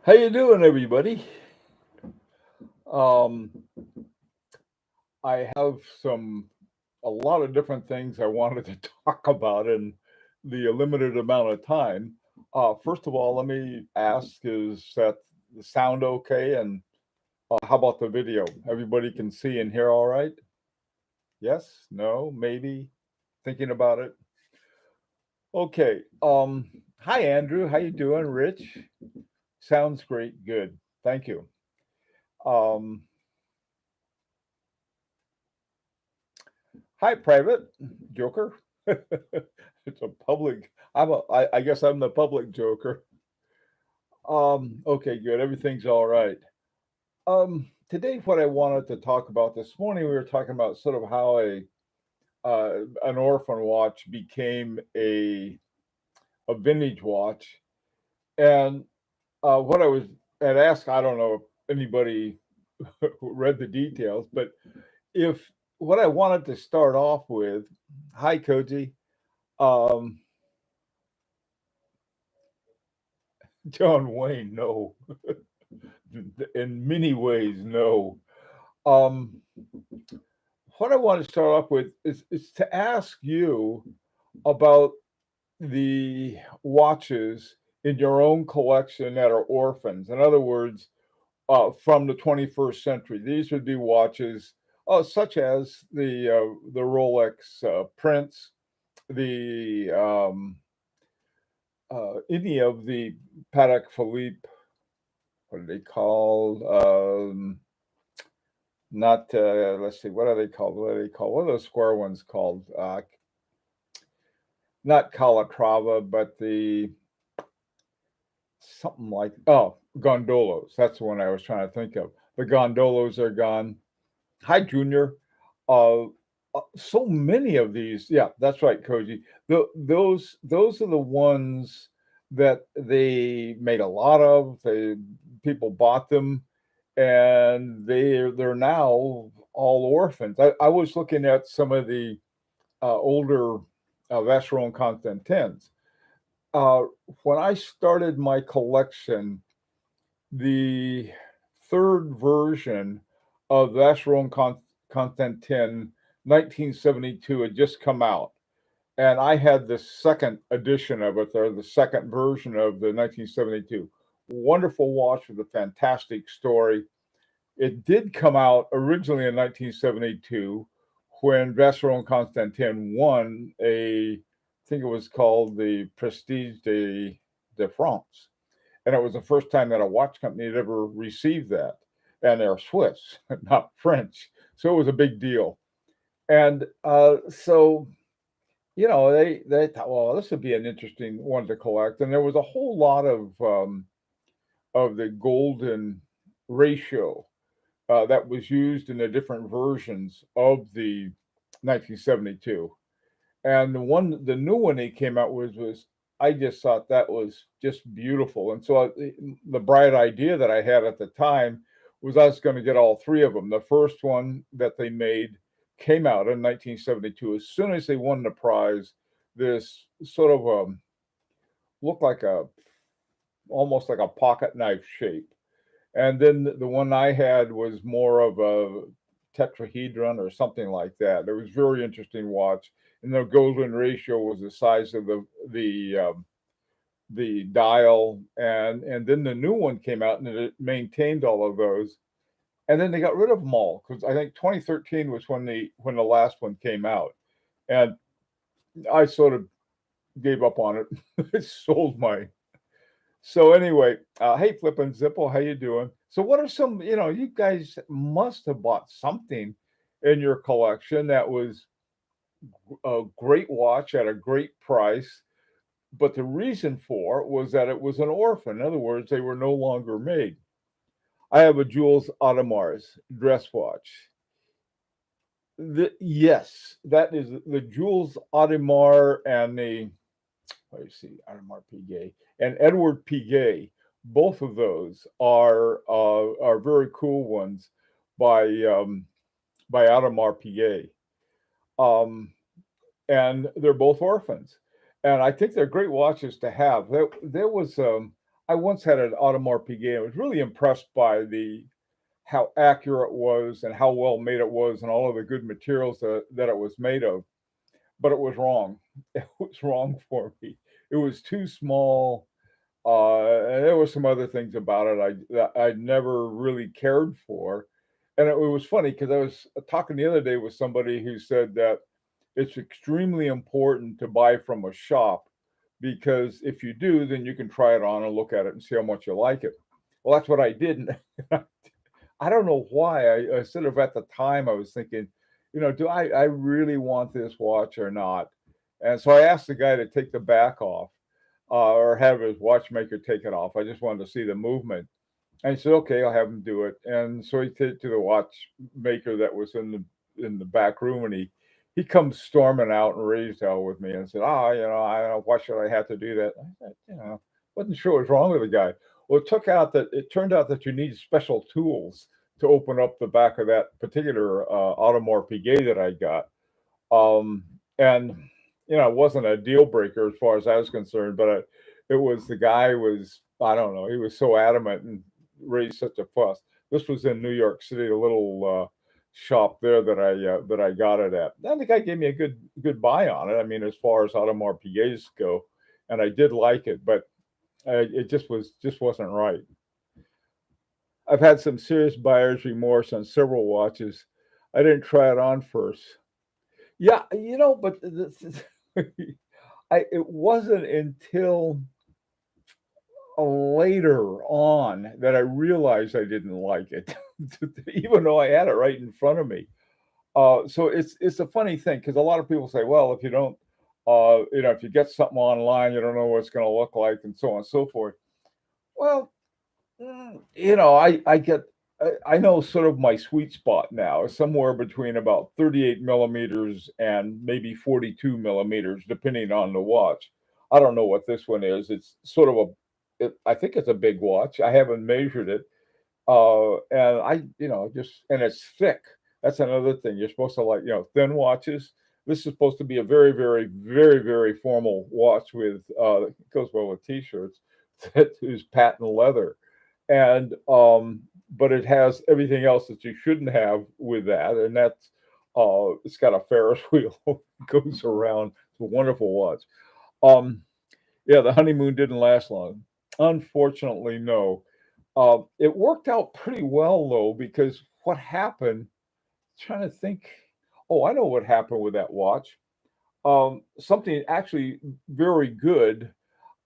How you doing, everybody? Um, I have a lot of different things I wanted to talk about in the limited amount of time. First of all, let me ask: is that the sound okay? And how about the video? Everybody can see and hear all right? Yes? No? Maybe? Thinking about it. Okay. Hi, Andrew. How you doing, Rich? Sounds great. Good. Thank you. Um, Hi, Private Joker. It's a public. I guess I'm the public Joker. Okay, good. Everything's all right. Today, what I wanted to talk about this morning, we were talking about sort of how an orphan watch became a vintage watch, and what I was at ask, I don't know if anybody who read the details, but if what I wanted to start off with, hi, Koji. Um, John Wayne, no. In many ways, no. Um, what I want to start off with is to ask you about the watches in your own collection that are orphans. In other words, from the 21st century. These would be watches such as the Rolex Prince, the any of the Patek Philippe. What are they called? Not let's see, what are they called? What are they called? What are those square ones called? Not Calatrava, but the something like gondolas. That's the one I was trying to think of. The gondolas are gone. Hi, Junior. Uh, so many of these. Yeah, that's right, Koji. Those are the ones that they made a lot of. They people bought them, and they're now all orphans. I was looking at some of the older Vacheron Constantins. Uh, when I started my collection, the third version of Vacheron Constantin 1972 had just come out. And I had the second edition of it, or the second version of the 1972. Wonderful watch with a fantastic story. It did come out originally in 1972 when Vacheron Constantin won I think it was called the Prestige de France. And it was the first time that a watch company had ever received that. And they're Swiss, not French. So it was a big deal. And they thought, well, this would be an interesting one to collect. And there was a whole lot of the golden ratio that was used in the different versions of the 1972. And the new one they came out with was I just thought that was just beautiful. And so the bright idea that I had at the time was I was going to get all three of them. The first one that they made came out in 1972. As soon as they won the prize, this sort of looked like a almost like a pocket knife shape. And then the one I had was more of a tetrahedron or something like that. It was very interesting watch, and the golden ratio was the size of the dial, and then the new one came out and it maintained all of those, and then they got rid of them all because I think 2013 was when the last one came out, and I sort of gave up on it. Sold my So anyway, hey Flip and Zippo, how you doing? So what are some, you guys must have bought something in your collection that was a great watch at a great price, but the reason for it was that it was an orphan. In other words, they were no longer made. I have a Jules Audemars dress watch. Yes, that is the Jules Audemars and the let me see, Audemars Piguet and Edward Piguet. Both of those are very cool ones by Audemars Piguet, um, and they're both orphans, and I think they're great watches to have. There was I once had an Audemars Piguet. I was really impressed by the how accurate it was and how well made it was and all of the good materials that it was made of. But it was wrong. It was wrong for me. It was too small. And there were some other things about it that I never really cared for. And it was funny because I was talking the other day with somebody who said that it's extremely important to buy from a shop because if you do, then you can try it on and look at it and see how much you like it. Well, that's what I did. And I don't know why. I sort of at the time I was thinking, do I really want this watch or not? And so I asked the guy to take the back off, or have his watchmaker take it off. I just wanted to see the movement. And he said, okay, I'll have him do it. And so he took it to the watchmaker that was in the back room, and he comes storming out and raised hell with me and said, I don't know, why should I have to do that? I said, wasn't sure what was wrong with the guy. Well, it turned out that you need special tools to open up the back of that particular Audemars Piguet that I got. And it wasn't a deal breaker as far as I was concerned, but it was the guy was, I don't know, he was so adamant and raised such a fuss. This was in New York City, a little shop there that I got it at. And the guy gave me a good buy on it. I mean, as far as Audemars Piguets go, and I did like it, but it just wasn't right. I've had some serious buyer's remorse on several watches. I didn't try it on first. Yeah, but it wasn't until later on that I realized I didn't like it, even though I had it right in front of me. So it's a funny thing because a lot of people say, well, if you don't, if you get something online, you don't know what it's going to look like, and so on and so forth. Well, I know sort of my sweet spot now is somewhere between about 38 millimeters and maybe 42 millimeters, depending on the watch. I don't know what this one is. It's sort of I think it's a big watch. I haven't measured it. And and it's thick. That's another thing. You're supposed to like, thin watches. This is supposed to be a very, very, very, very formal watch with, it goes well with t-shirts, that is patent leather. And, but it has everything else that you shouldn't have with that. And that's, it's got a Ferris wheel, goes around. It's a wonderful watch. Yeah, the honeymoon didn't last long. Unfortunately, no. It worked out pretty well though, because what happened, trying to think, oh, I know what happened with that watch. Something actually very good,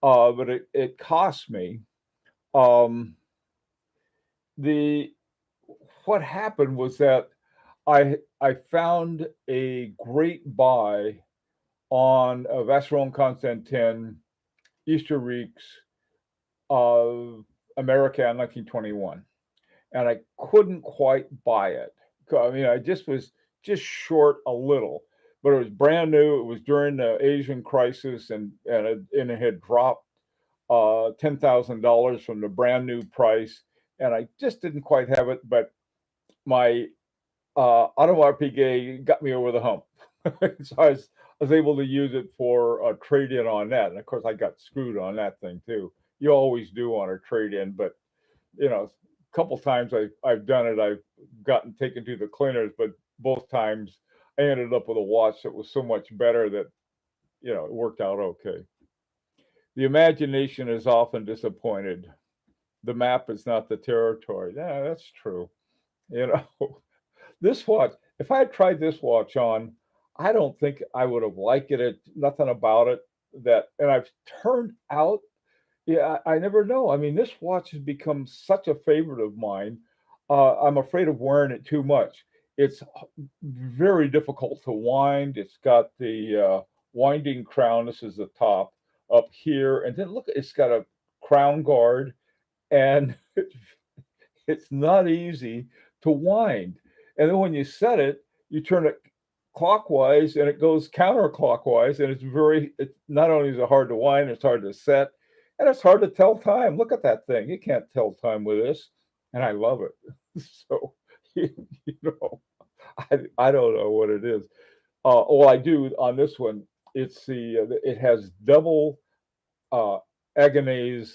but it cost me. Um, the what happened was that I found a great buy on a Vacheron Constantin Easter Reeks of America in 1921, and I couldn't quite buy it. I mean, I just was just short a little, but it was brand new. It was during the Asian crisis, and it had dropped $10,000 from the brand new price, and I just didn't quite have it. But my Audemars Piguet got me over the hump, so I was able to use it for a trade in on that. And of course, I got screwed on that thing too. You always do on a trade in, but a couple times I've done it. I've gotten taken to the cleaners, but both times I ended up with a watch that was so much better that it worked out okay. The imagination is often disappointed. The map is not the territory. Yeah, that's true. You know, this watch, if I had tried this watch on, I don't think I would have liked it. Nothing about it and I've turned out, yeah, I never know. I mean, this watch has become such a favorite of mine. I'm afraid of wearing it too much. It's very difficult to wind. It's got the winding crown. This is the top up here. And then look, it's got a crown guard, and it's not easy to wind. And then when you set it, you turn it clockwise and it goes counterclockwise. And it's not only is it hard to wind, it's hard to set, and it's hard to tell time. Look at that thing. You can't tell time with this. And I love it. So, you know, I don't know what it is. I do on this one. It has double Agonese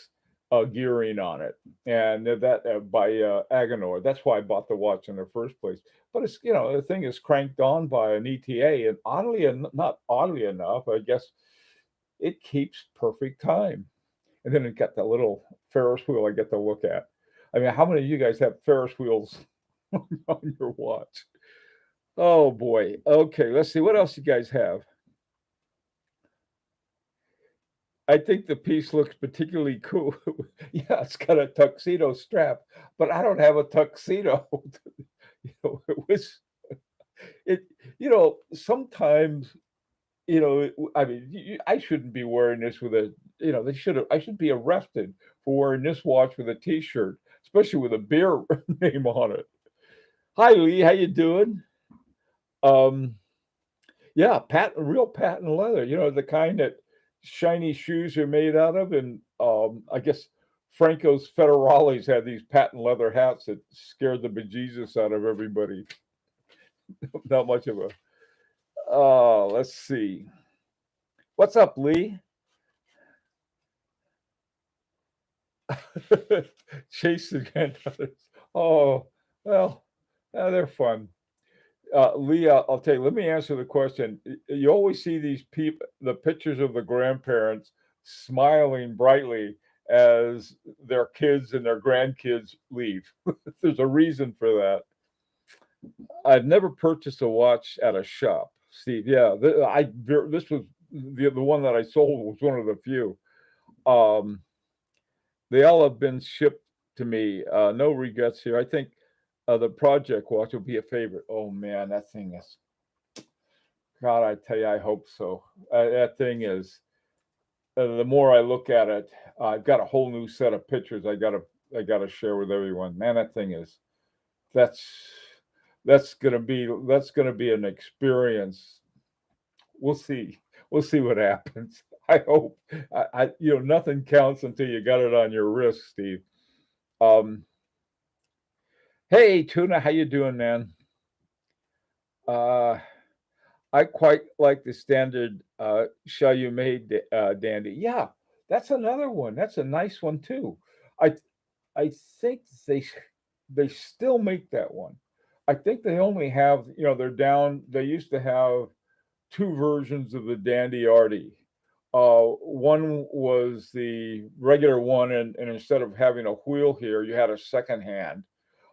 gearing on it, and that by Aganor. That's why I bought the watch in the first place. But it's the thing is cranked on by an ETA, and not oddly enough, I guess it keeps perfect time. And then it got that little Ferris wheel I get to look at. I mean, how many of you guys have Ferris wheels on your watch? Oh boy. Okay, let's see what else you guys have. I think the piece looks particularly cool. Yeah, it's got a tuxedo strap, but I don't have a tuxedo. It was it. Sometimes I mean, I shouldn't be wearing this with a. They should have. I should be arrested for wearing this watch with a T-shirt, especially with a beer name on it. Hi, Lee. How you doing? Um, yeah, real patent leather. The kind that shiny shoes are made out of, and I guess Franco's Federales had these patent leather hats that scared the bejesus out of everybody. Not much of a. Let's see. What's up, Lee? Chase the granddaughters. Oh, well, they're fun. Lee, I'll tell you, let me answer the question. You always see these the pictures of the grandparents smiling brightly as their kids and their grandkids leave. There's a reason for that. I've never purchased a watch at a shop, Steve. Yeah, this was the one that I sold was one of the few. Um, they all have been shipped to me. No regrets here. I think the project watch will be a favorite. Oh man, that thing is. God, I tell you, I hope so. That thing is. The more I look at it, I've got a whole new set of pictures. I gotta share with everyone. Man, that thing is. That's that's gonna be an experience. We'll see. We'll see what happens. I hope. Nothing counts until you got it on your wrist, Steve. Um, hey, Tuna, how you doing, man? Uh, I quite like the standard shall you made dandy. Yeah, that's another one. That's a nice one too. I I think they still make that one. I think they only have they're down. They used to have two versions of the Dandy Artie. One was the regular one, and instead of having a wheel here, you had a second hand.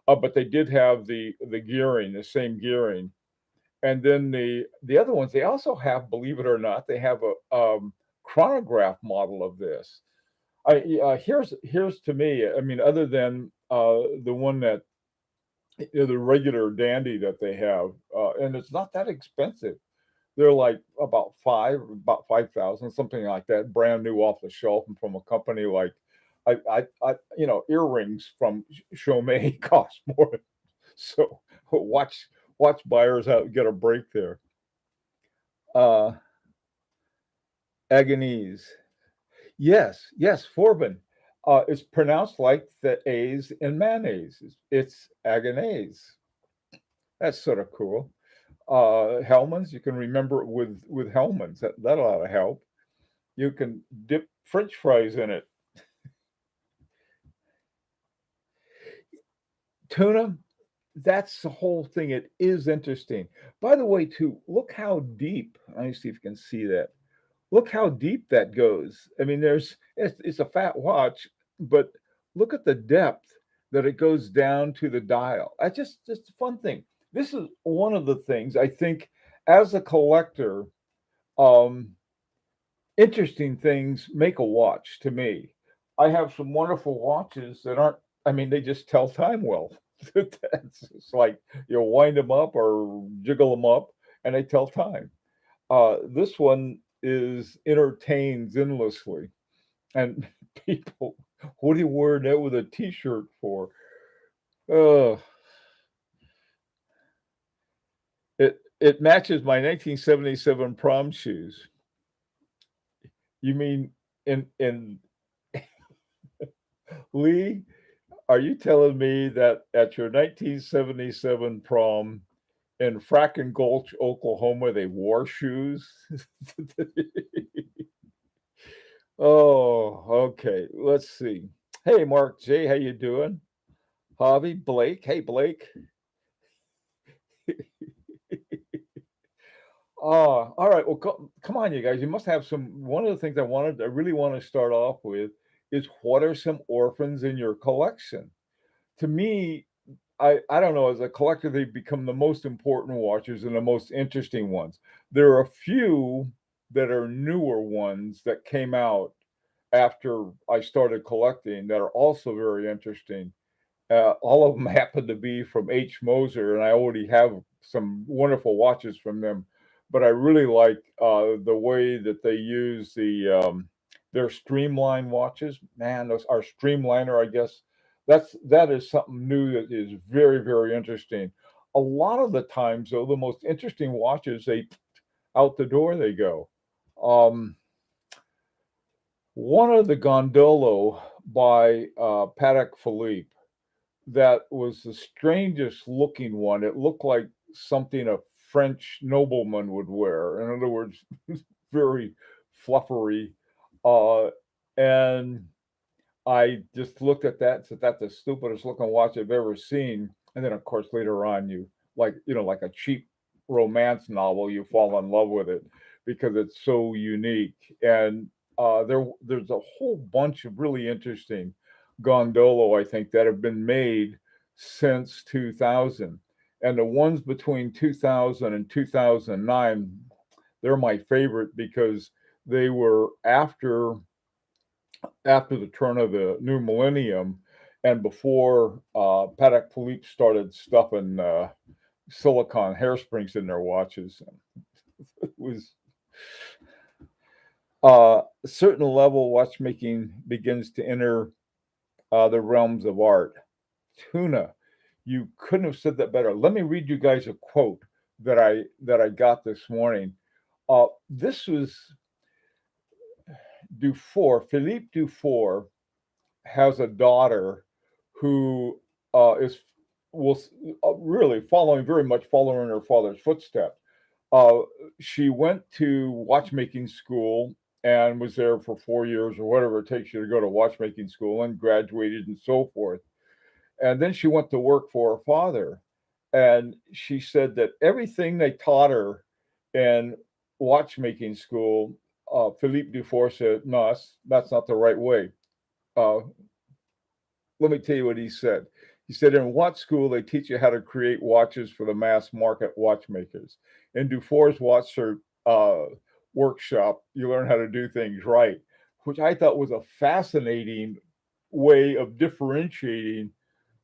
But they did have the gearing, the same gearing. And then the other ones, they also have, believe it or not, they have a chronograph model of this. Here's to me. I mean, other than the one that the regular dandy that they have, and it's not that expensive. They're like about 5,000, something like that, brand new off the shelf and from a company like earrings from Chaumet cost more. So watch buyers out get a break there. Uh Agonese. Yes, Forbin. It's pronounced like the A's in mayonnaise. It's Agonese. That's sort of cool. Hellman's, you can remember it with Hellman's. That ought to help. You can dip French fries in it. Tuna, that's the whole thing. It is interesting. By the way, too, look how deep. Let me see if you can see that. Look how deep that goes. I mean, it's a fat watch, but look at the depth that it goes down to the dial. I just a fun thing. This is one of the things I think as a collector, um, interesting things make a watch to me. I have some wonderful watches that aren't. I mean, they just tell time well. It's like you wind them up or jiggle them up, and they tell time. This one is entertains endlessly, and people, what are you wearing that with a T-shirt for? Uh, it matches my 1977 prom shoes. You mean in Lee? Are you telling me that at your 1977 prom in Frackin' Gulch, Oklahoma, they wore shoes? Oh, okay. Let's see. Hey, Mark J, how you doing? Javi, Blake. Hey, Blake. All right. Well, come on, you guys. You must have some. One of the things I really want to start off with is what are some orphans in your collection? To me, I don't know. As a collector, they become the most important watches and the most interesting ones. There are a few that are newer ones that came out after I started collecting that are also very interesting. All of them happen to be from H. Moser, and I already have some wonderful watches from them. But I really like the way that they use their streamline watches. Man, those are streamliner. I guess that is something new that is very very interesting. A lot of the times, though, the most interesting watches they out the door they go. Um, One of the Gondolo by Patek Philippe that was the strangest looking one. It looked like something a French nobleman would wear. In other words, very fluffery. Uh, and I just looked at that and said, that's the stupidest looking watch I've ever seen. And then, of course, later on, like a cheap romance novel, you fall in love with it because it's so unique. And there's a whole bunch of really interesting gondolo, I think, that have been made since 2000. And the ones between 2000 and 2009, they're my favorite because they were after the turn of the new millennium and before Patek Philippe started stuffing silicon hairsprings in their watches. It was a certain level watchmaking begins to enter the realms of art. Tuna, you couldn't have said that better. Let me read you guys a quote that I got this morning. This was Dufour, Philippe Dufour, has a daughter who is will really very much following in her father's footsteps. Uh, she went to watchmaking school and was there for 4 years or whatever it takes you to go to watchmaking school and graduated and so forth. And then she went to work for her father. And she said that everything they taught her in watchmaking school, Philippe Dufour said, no, that's not the right way. Uh, Let me tell you what he said. He said, in watch school, they teach you how to create watches for the mass market watchmakers. In Dufour's uh, workshop, you learn how to do things right, which I thought was a fascinating way of differentiating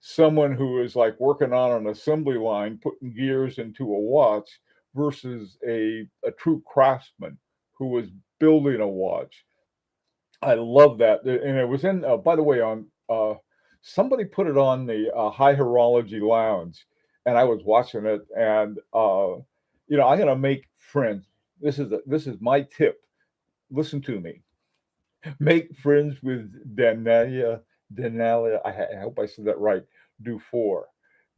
someone who is like working on an assembly line, putting gears into a watch versus a true craftsman who was building a watch. I love that, and it was in. By the way, on somebody put it on the High Horology Lounge, and I was watching it, and I'm going to make friends. This is my tip. Listen to me. Make friends with Danalia. I hope I said that right. Dufour,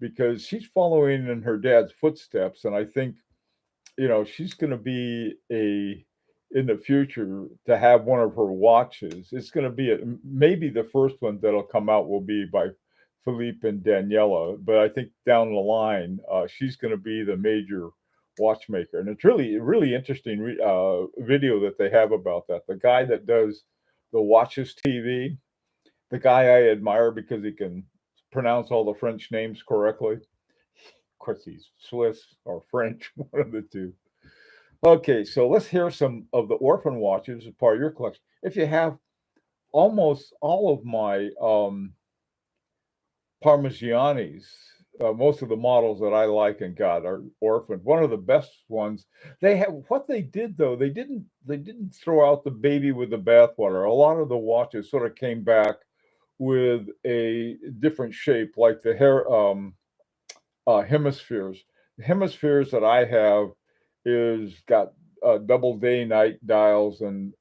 because she's following in her dad's footsteps, and I think she's going to be a in the future to have one of her watches. It's going to be maybe the first one that'll come out will be by Philippe and Daniela, but I think down the line she's going to be the major watchmaker. And it's really really interesting video that they have about that. The guy that does the Watches TV, the guy I admire because he can pronounce all the French names correctly. Of course, he's Swiss or French, one of the two. Okay, so let's hear some of the orphan watches as part of your collection. If you have almost all of my Parmigianis, most of the models that I like and got are orphan. One of the best ones. They have what they did though. They didn't throw out the baby with the bathwater. A lot of the watches sort of came back with a different shape, like the hair hemispheres. The hemispheres that I have is got double day night dials and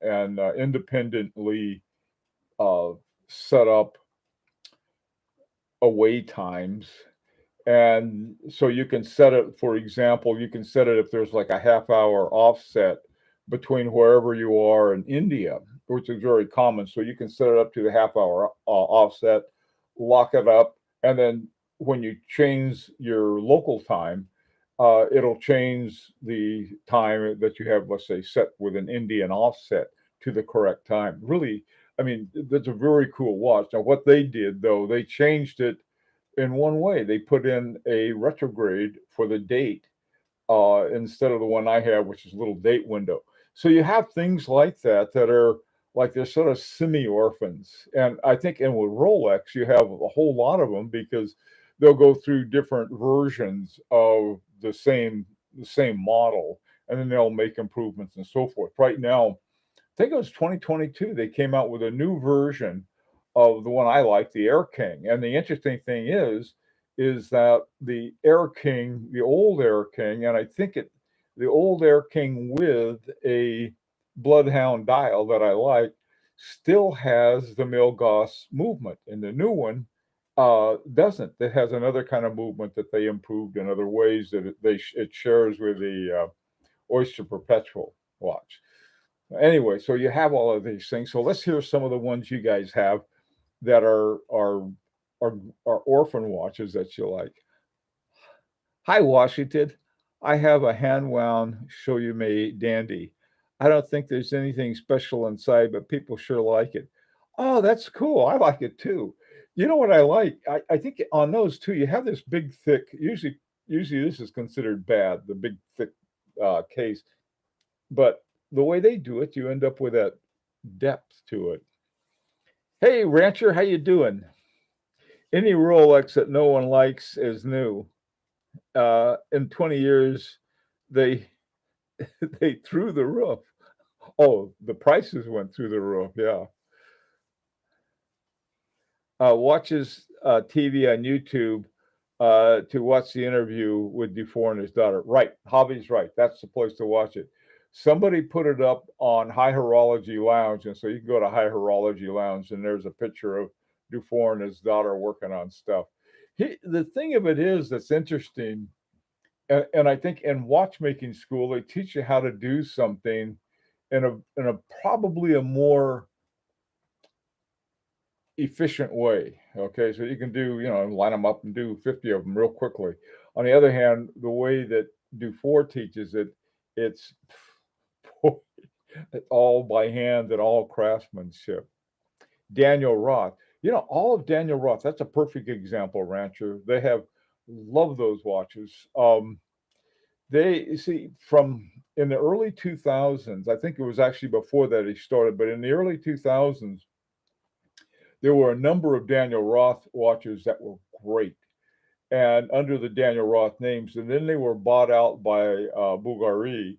independently uh, set up away times. And so you can set it, for example, you can set it if there's like a half hour offset between wherever you are in India. which is very common. So you can set it up to the half hour offset, lock it up, and then when you change your local time, it'll change the time that you have, let's say, set with an Indian offset to the correct time. Really, I mean, that's a very cool watch. Now, what they did though, they changed it in one way. They put in a retrograde for the date instead of the one I have, which is a little date window. So you have things like that that are like they're sort of semi-orphans. And I think, and with Rolex, you have a whole lot of them because they'll go through different versions of the same model, and then they'll make improvements and so forth. Right now, I think it was 2022, they came out with a new version of the one I like, the Air King. And the interesting thing is that the Air King, the old Air King, and I think the old Air King with a Bloodhound dial that I like, still has the Milgauss movement, and the new one doesn't. It has another kind of movement that they improved in other ways that it shares with the Oyster Perpetual watch. Anyway, so you have all of these things. So let's hear some of the ones you guys have that are, are orphan watches that you like. Hi, Washington. I have a hand wound show you made dandy. I don't think there's anything special inside, but people sure like it. Oh, that's cool. I like it too. You know what I like? I think on those too, you have this big, thick, usually this is considered bad, the big, thick case. But the way they do it, you end up with that depth to it. Hey, Rancher, how you doing? Any Rolex that no one likes is new. In 20 years, they they threw the roof. Oh, the prices went through the roof. Yeah. Watches TV on YouTube to watch the interview with Dufour and his daughter. Right. Hobby's right. That's the place to watch it. Somebody put it up on High Horology Lounge. And so you can go to High Horology Lounge and there's a picture of Dufour and his daughter working on stuff. The thing of it is that's interesting. And I think in watchmaking school, they teach you how to do something in a probably a more efficient way. Okay, so you can do, line them up and do 50 of them real quickly. On the other hand, the way that Dufour teaches it, it's all by hand and all craftsmanship. Daniel Roth, all of Daniel Roth, that's a perfect example, Rancher. They have love those watches. They see from in the early 2000s, I think it was actually before that he started, but in the early 2000s, there were a number of Daniel Roth watches that were great and under the Daniel Roth names. And then they were bought out by Bulgari.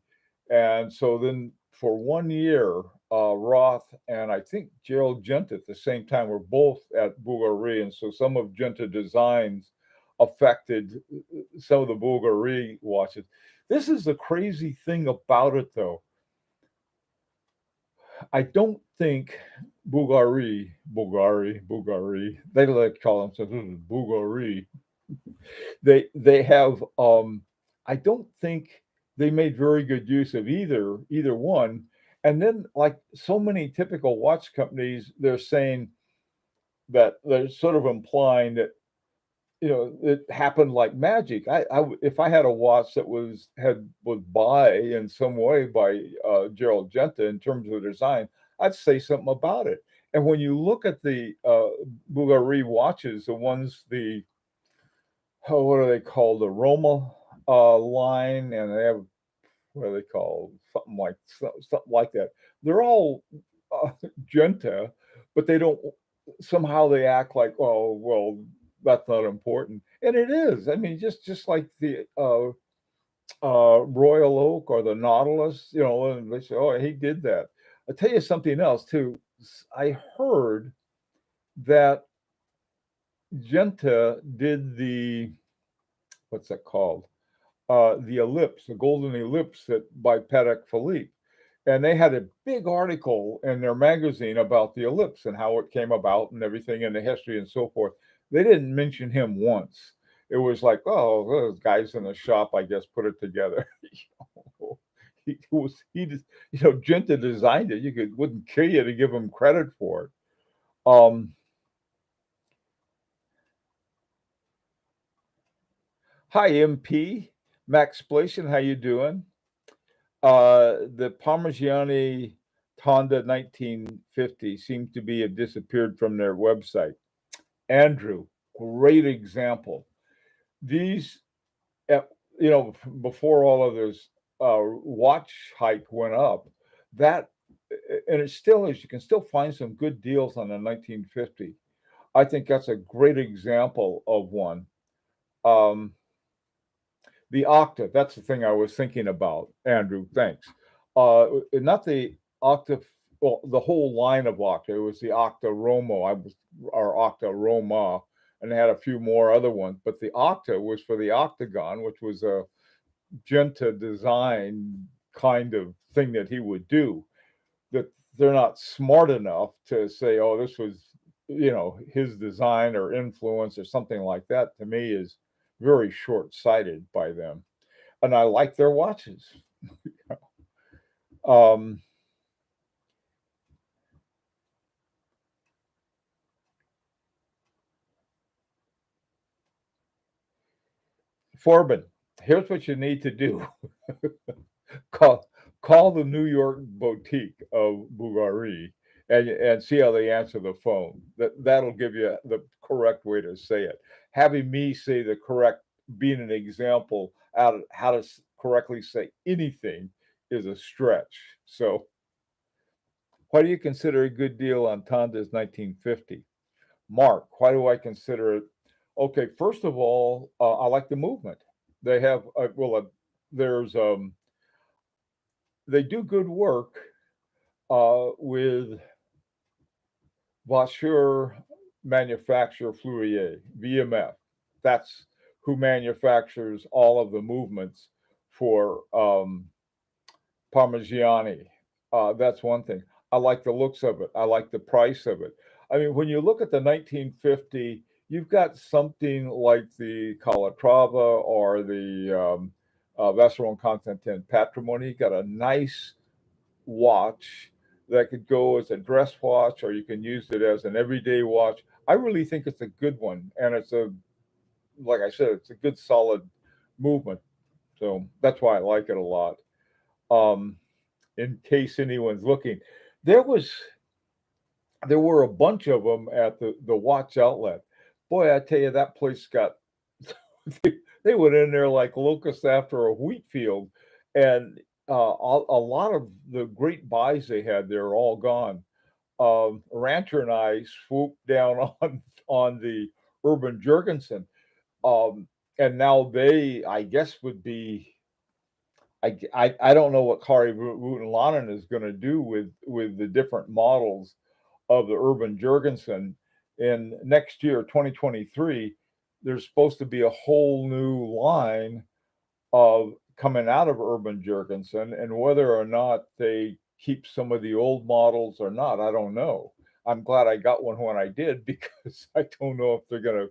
And so then for 1 year, Roth and I think Gerald Genta at the same time were both at Bulgari. And so some of Genta designs affected some of the Bulgari watches. This is the crazy thing about it, though. I don't think Bulgari, they like to call themselves Bulgari. They have I don't think they made very good use of either one. And then like so many typical watch companies, they're saying that they're sort of implying that it happened like magic. If I had a watch that was by in some way by Gerald Genta in terms of the design, I'd say something about it. And when you look at the Bulgari watches, the ones what are they called? The Roma line, and they have what are they called? Something like that. They're all Genta, but they don't. Somehow they act like, oh well, that's not important, and it is. I mean, just like the Royal Oak or the Nautilus, and they say, oh, he did that. I'll tell you something else too. I heard that Genta did what's that called? The ellipse, the golden ellipse that by Patek Philippe. And they had a big article in their magazine about the ellipse and how it came about and everything and the history and so forth. They didn't mention him once. It was like, oh, those guys in the shop, I guess, put it together. he just, Genta designed it. Wouldn't kill you to give him credit for it. Um, Hi, MP Max Splation, how you doing? The Parmigiani Tonda 1950 seems to be have disappeared from their website. Andrew, great example. These, uh, before all of this watch hike went up, that, and it still is, you can still find some good deals on the 1950. I think that's a great example of one. The Octa, that's the thing I was thinking about, Andrew, thanks. Not the Octa, well, the whole line of Octa. It was the Octa Romo, or Octa Roma, and they had a few more other ones. But the Octa was for the Octagon, which was a Genta design kind of thing that he would do. That they're not smart enough to say, oh, this was, his design or influence or something like that, to me is very short-sighted by them. And I like their watches. um, Forbin, here's what you need to do. call call the New York boutique of Bulgari and see how they answer the phone. That'll give you the correct way to say it. Having me say the correct, being an example out of how to correctly say anything is a stretch. So, why do you consider a good deal on Tonda's 1950? Mark, why do I consider it? Okay, first of all, I like the movement. They have there's they do good work with Voiture Manufacture Fleurier, VMF. That's who manufactures all of the movements for Parmigiani. That's one thing. I like the looks of it. I like the price of it. I mean, when you look at the 1950, you've got something like the Calatrava or the Vacheron Constantin Patrimony. You got a nice watch that could go as a dress watch, or you can use it as an everyday watch. I really think it's a good one, and like I said, it's a good solid movement. So that's why I like it a lot. Um, in case anyone's looking, there was there were a bunch of them at the watch outlet. Boy, I tell you, that place got they went in there like locusts after a wheat field, and a lot of the great buys they had there are all gone. Rancher and I swooped down on the Urban Jurgensen, um, and now they, I guess, would be. I don't know what Kari Rutenlanen is going to do with the different models of the Urban Jurgensen. In next year, 2023, there's supposed to be a whole new line of coming out of Urban Jurgensen, and whether or not they keep some of the old models or not, I don't know. I'm glad I got one when I did because I don't know if they're gonna,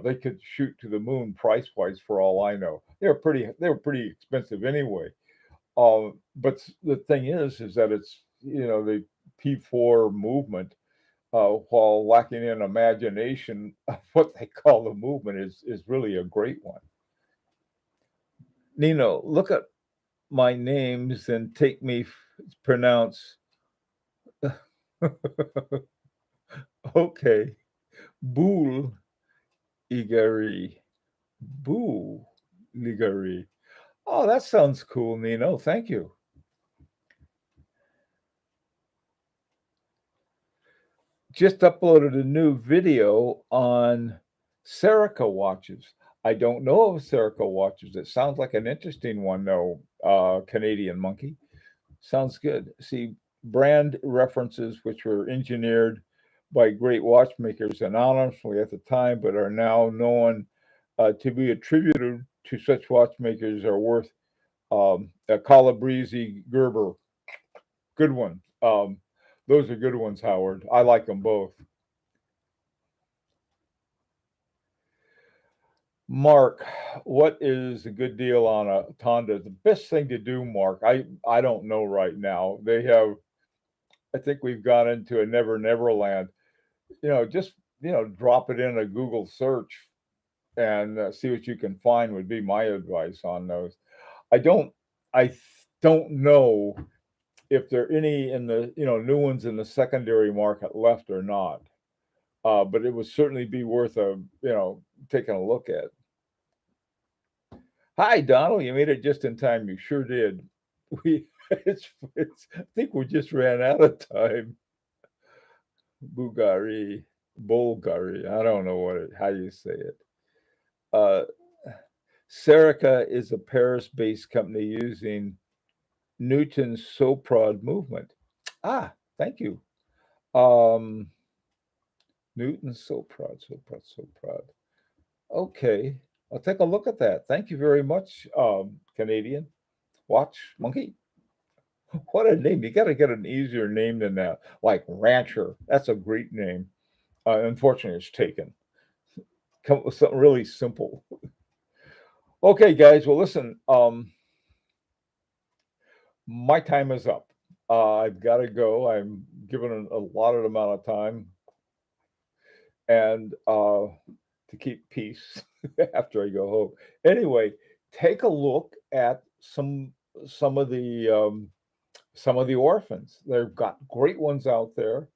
they could shoot to the moon price wise for all I know. They were pretty expensive anyway. But the thing is that it's the P4 movement, while lacking in imagination, what they call the movement is really a great one. Nino, look at my names and take me pronounce. Okay, Boul Igari, Boul Ligari. Oh, that sounds cool, Nino. Thank you. Just uploaded a new video on Serica watches. I don't know of Serica watches. It sounds like an interesting one, though. Canadian Monkey. Sounds good. See, brand references which were engineered by great watchmakers anonymously at the time, but are now known to be attributed to such watchmakers are worth a Calabrese Gerber. Good one. Those are good ones, Howard. I like them both. Mark, what is a good deal on a Honda? The best thing to do, Mark, I don't know right now. They have, I think we've gone into a never land. Just, drop it in a Google search and see what you can find would be my advice on those. I don't, don't know if there are any in the, new ones in the secondary market left or not. But it would certainly be worth taking a look at. Hi, Donald. You made it just in time. You sure did. We, I think we just ran out of time. Bulgari. I don't know how you say it. Uh, Serica is a Paris-based company using Newton's Soprod movement. Ah, thank you. Newton's Soprod. Okay, I'll take a look at that. Thank you very much, Canadian. Watch Monkey. What a name. You got to get an easier name than that, like Rancher. That's a great name. Unfortunately, it's taken. Come up with something really simple. Okay, guys. Well, listen, my time is up. I've got to go. I'm given a allotted amount of time and to keep peace after I go home. Anyway, take a look at some of the orphans. They've got great ones out there,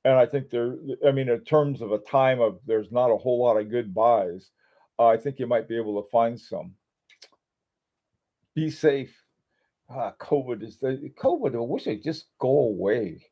and I think I mean, in terms of a time of there's not a whole lot of good buys, I think you might be able to find some. Be safe. COVID. I wish it'd just go away.